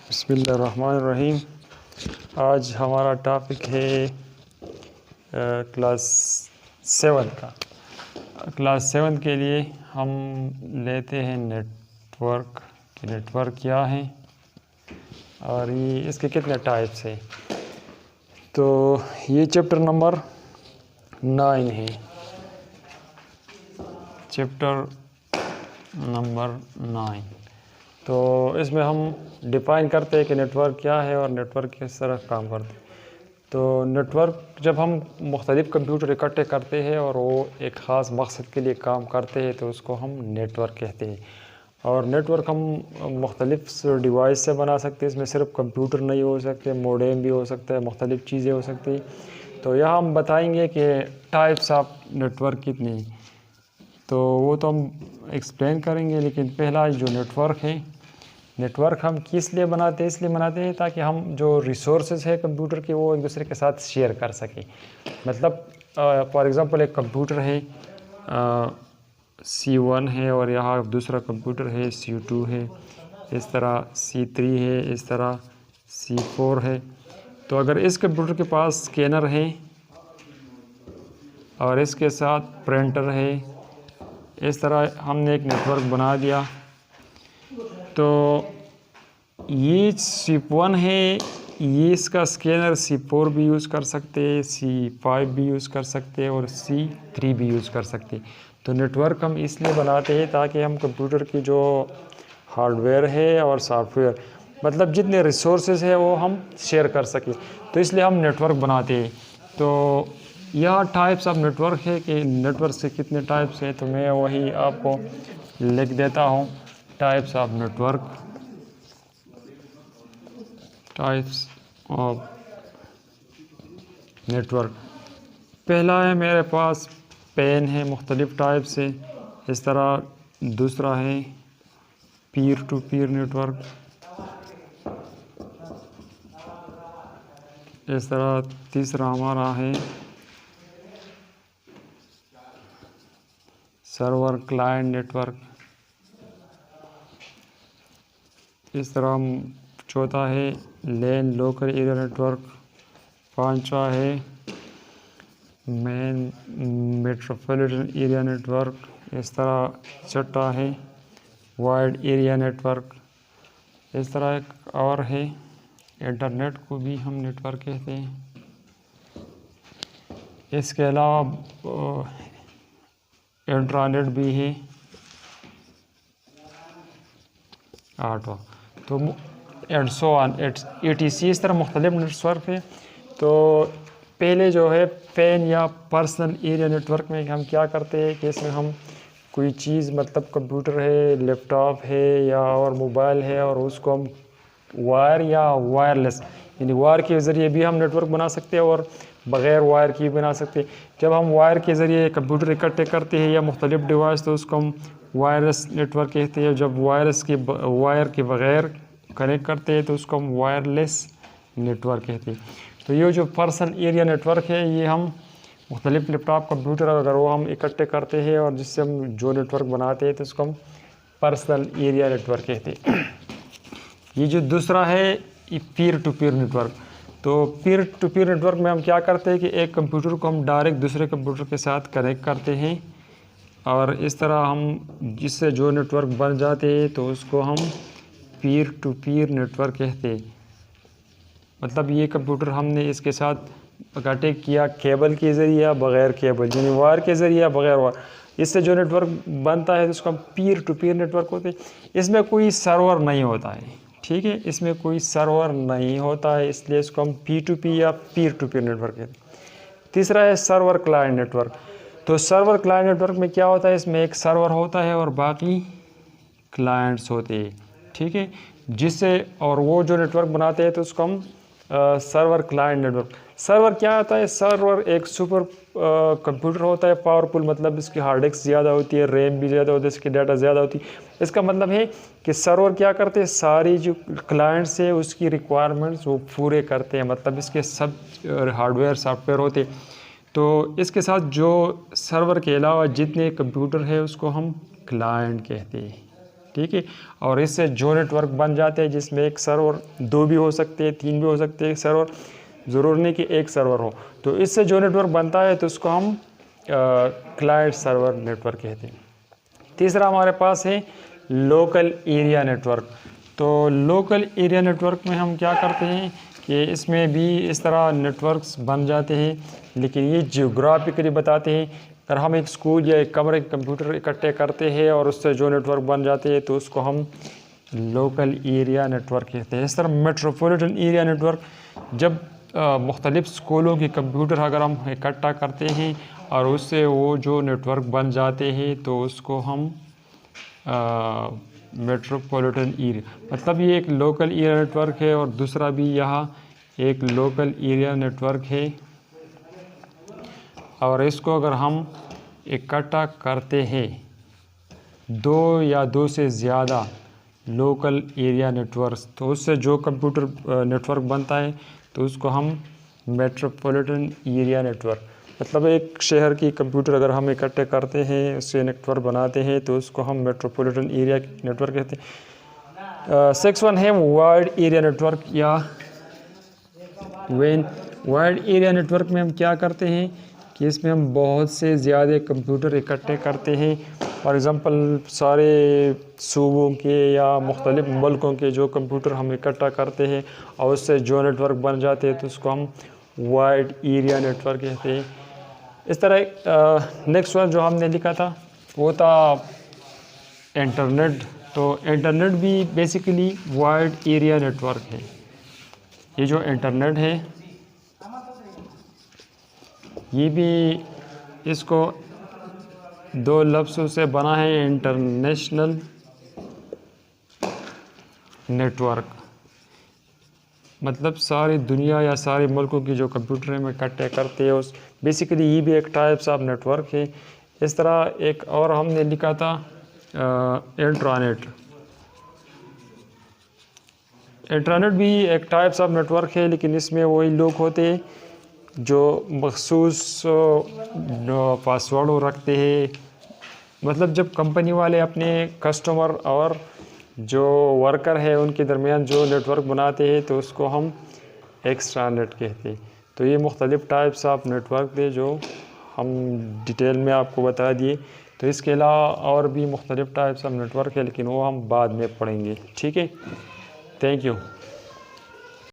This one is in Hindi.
बिस्मिल्लाहिर्रहमानिर्रहीम। आज हमारा टॉपिक है क्लास 7 का। क्लास 7 के लिए हम लेते हैं नेटवर्क कि नेटवर्क क्या है और ये इसके कितने टाइप्स हैं। तो ये चैप्टर नंबर 9 है, चैप्टर नंबर 9। तो इसमें हम डिफ़ाइन करते हैं कि नेटवर्क क्या है और नेटवर्क किस तरह काम करते हैं। तो नेटवर्क जब हम मुख्तलिफ़ कंप्यूटर इकट्ठे करते हैं और वो एक ख़ास मकसद के लिए काम करते हैं तो उसको हम नेटवर्क कहते हैं। और नेटवर्क हम मुख्तलिफ़ डिवाइस से बना सकते हैं। इसमें सिर्फ कंप्यूटर नहीं हो सकते, मोडेम भी हो सकता है, मुख्तलिफ़ चीज़ें हो सकती हैं। तो यहाँ हम बताएंगे कि टाइप्स ऑफ नेटवर्क कितनी, तो वो तो हम एक्सप्लेन करेंगे। लेकिन पहला जो नेटवर्क है, नेटवर्क हम किस लिए बनाते हैं? इसलिए बनाते हैं ताकि हम जो रिसोर्सेज है कंप्यूटर के वो एक दूसरे के साथ शेयर कर सकें। मतलब फॉर एग्ज़ाम्पल एक कंप्यूटर है C1 है और यहाँ दूसरा कंप्यूटर है C2 है, इस तरह C3 है, इस तरह C4 है। तो अगर इस कंप्यूटर के पास स्कैनर है और इसके साथ प्रिंटर है, इस तरह हमने एक नेटवर्क बना दिया। तो ये C1 है, ये इसका स्कैनर C4 भी यूज़ कर सकते हैं, C5 भी यूज़ कर सकते हैं और C3 भी यूज़ कर सकते हैं। तो नेटवर्क हम इसलिए बनाते हैं ताकि हम कंप्यूटर की जो हार्डवेयर है और सॉफ्टवेयर, मतलब जितने रिसोर्सेज है वो हम शेयर कर सकें। तो इसलिए हम नेटवर्क बनाते हैं। तो यह टाइप्स ऑफ नेटवर्क है कि नेटवर्क से कितने टाइप्स हैं, तो मैं वही आपको लिख देता हूँ। Types of network, types of network. पहला है मेरे पास पेन है, मुख्तलिफ़ टाइप से, इस तरह। दूसरा है पीर टू पीर नेटवर्क, इस तरह। तीसरा हमारा है सर्वर क्लाइंट नेटवर्क, इस तरह। चौथा है लैन लोकल एरिया नेटवर्क। पांचवा है मेन मेट्रोपॉलिटन एरिया नेटवर्क, इस तरह। छठा है वाइड एरिया नेटवर्क, इस तरह। एक और है इंटरनेट को भी हम नेटवर्क कहते हैं। इसके अलावा इंट्रानेट भी है, आठवां। तो एंड सो ऑन etc, इस तरह मुख्तलिफ नेटवर्क है। तो पहले जो है पेन या पर्सनल एरिया नेटवर्क में हम क्या करते हैं कि इसमें हम कोई चीज़, मतलब कंप्यूटर है, लैपटॉप है या और मोबाइल है, और उसको हम वायर या वायरलेस, यानी वायर के ज़रिए भी हम नेटवर्क बना सकते हैं और बग़ैर वायर की बना सकते हैं। जब हम वायर के ज़रिए कंप्यूटर इकट्ठे करते हैं या मुख्तलिफ डिवाइस, तो उसको हम वायरलेस नेटवर्क कहते हैं। जब वायर के बग़ैर कनेक्ट करते हैं तो उसको हम वायरलेस नेटवर्क कहते हैं। तो ये जो पर्सनल एरिया नेटवर्क है, ये हम मुख्तलिफ लैपटॉप कंप्यूटर अगर वो हम इकट्ठे करते हैं और जिससे हम जो नेटवर्क बनाते हैं तो उसको हम पर्सनल एरिया नेटवर्क कहते हैं। ये जो दूसरा है ये पीर टू पीर नेटवर्क। तो पीर टू पीर नेटवर्क में हम क्या करते हैं कि एक कंप्यूटर को हम डायरेक्ट दूसरे कंप्यूटर के साथ कनेक्ट करते हैं और इस तरह हम जिससे जो नेटवर्क बन जाते हैं तो उसको हम पीर टू पीर नेटवर्क कहते हैं। मतलब ये कंप्यूटर हमने इसके साथ कनेक्ट किया केबल के ज़रिए या बग़ैर केबल, यानी वायर के ज़रिए या बग़ैर वायर, इससे जो नेटवर्क बनता है तो उसको हम पीर टू पीर नेटवर्क होते हैं। इसमें कोई सर्वर नहीं होता है, ठीक है, इसमें कोई सर्वर नहीं होता है, इसलिए इसको हम P2P या पीर टू पीर नेटवर्क कहते हैं। तीसरा है सर्वर क्लाइंट नेटवर्क। तो सर्वर क्लाइंट नेटवर्क में क्या होता है, इसमें एक सर्वर होता है और बाकी क्लाइंट्स होते हैं, ठीक है, जिससे और वो जो नेटवर्क बनाते हैं तो उसको हम सर्वर क्लाइंट नेटवर्क। सर्वर क्या होता है? सर्वर एक सुपर कंप्यूटर होता है, पावरफुल, मतलब इसकी हार्ड डिस्क ज़्यादा होती है, रैम भी ज़्यादा होती है, इसकी डाटा ज़्यादा होती है। इसका मतलब है कि सर्वर क्या करते हैं, सारी जो क्लाइंट्स है उसकी रिक्वायरमेंट्स वो पूरे करते हैं, मतलब इसके सब हार्डवेयर सॉफ्टवेयर होते हैं। तो इसके साथ जो सर्वर के अलावा जितने कंप्यूटर है उसको हम क्लाइंट कहते हैं, ठीक है। और इससे जो नेटवर्क बन जाते हैं जिसमें एक सर्वर, 2 भी हो सकते हैं, 3 भी हो सकते हैं सर्वर, ज़रूर नहीं कि एक सर्वर हो। तो इससे जो नेटवर्क बनता है तो उसको हम क्लाइंट सर्वर नेटवर्क कहते हैं। तीसरा हमारे पास है लोकल एरिया नेटवर्क। तो लोकल एरिया नेटवर्क में हम क्या करते हैं कि इसमें भी इस तरह नेटवर्क्स बन जाते हैं, लेकिन ये जियोग्राफिकली बताते हैं। अगर हम एक स्कूल या एक कमरे के कंप्यूटर इकट्ठे करते हैं और उससे जो नेटवर्क बन जाते हैं तो उसको हम लोकल एरिया नेटवर्क कहते हैं। इस तरह मेट्रोपॉलिटन एरिया नेटवर्क, जब मुख्तलिफ़ स्कूलों के कंप्यूटर अगर हम इकट्ठा करते हैं और उससे वो जो नेटवर्क बन जाते हैं तो उसको हम मेट्रोपॉलिटन एरिया, मतलब ये एक लोकल एरिया नेटवर्क है। और दूसरा भी यहाँ एक लोकल एरिया नेटवर्क है, और इसको अगर हम इकट्ठा करते हैं 2 या 2 से ज़्यादा लोकल एरिया नेटवर्क्स, तो उससे जो कंप्यूटर नेटवर्क बनता है तो उसको हम मेट्रोपॉलिटन एरिया नेटवर्क, मतलब एक शहर की कंप्यूटर अगर हम इकट्ठे करते हैं, उससे नेटवर्क बनाते हैं तो उसको हम मेट्रोपॉलिटन एरिया नेटवर्क कहते हैं। 6 है वाइड एरिया नेटवर्क या वेन। वाइड एरिया नेटवर्क में हम क्या करते हैं कि इसमें हम बहुत से ज़्यादा कंप्यूटर इकट्ठे करते हैं। फॉर एग्ज़ाम्पल सारे सूबों के या मुख्तलिफ़ मुल्कों के जो कंप्यूटर हम इकट्ठा करते हैं और उससे जो नेटवर्क बन जाते हैं तो उसको हम वाइड एरिया नेटवर्क कहते हैं। इस तरह नेक्स्ट वन जो हमने लिखा था वो था इंटरनेट। तो इंटरनेट भी बेसिकली वाइड एरिया नेटवर्क है। ये जो इंटरनेट है ये भी, इसको 2 लफ्ज़ों से बना है, इंटरनेशनल नेटवर्क, मतलब सारी दुनिया या सारे मुल्कों की जो कंप्यूटर में इकट्ठे करते हैं उस, बेसिकली ये भी एक टाइप्स ऑफ नेटवर्क है। इस तरह एक और हमने लिखा था इंट्रानेट। इंट्रानेट भी एक टाइप्स ऑफ नेटवर्क है, लेकिन इसमें वही लोग होते हैं जो मखसूस पासवर्ड रखते हैं। मतलब जब कंपनी वाले अपने कस्टमर और जो वर्कर है उनके दरमियान जो नेटवर्क बनाते हैं तो उसको हम एक्स्ट्रानेट कहते हैं। तो ये मुख्तलिफ़ टाइप्स ऑफ नेटवर्क थे जो हम डिटेल में आपको बता दिए। तो इसके अलावा और भी मुख्तलिफ़ टाइप्स ऑफ नेटवर्क है, लेकिन वो हम बाद में पढ़ेंगे। ठीक है, थैंक यू।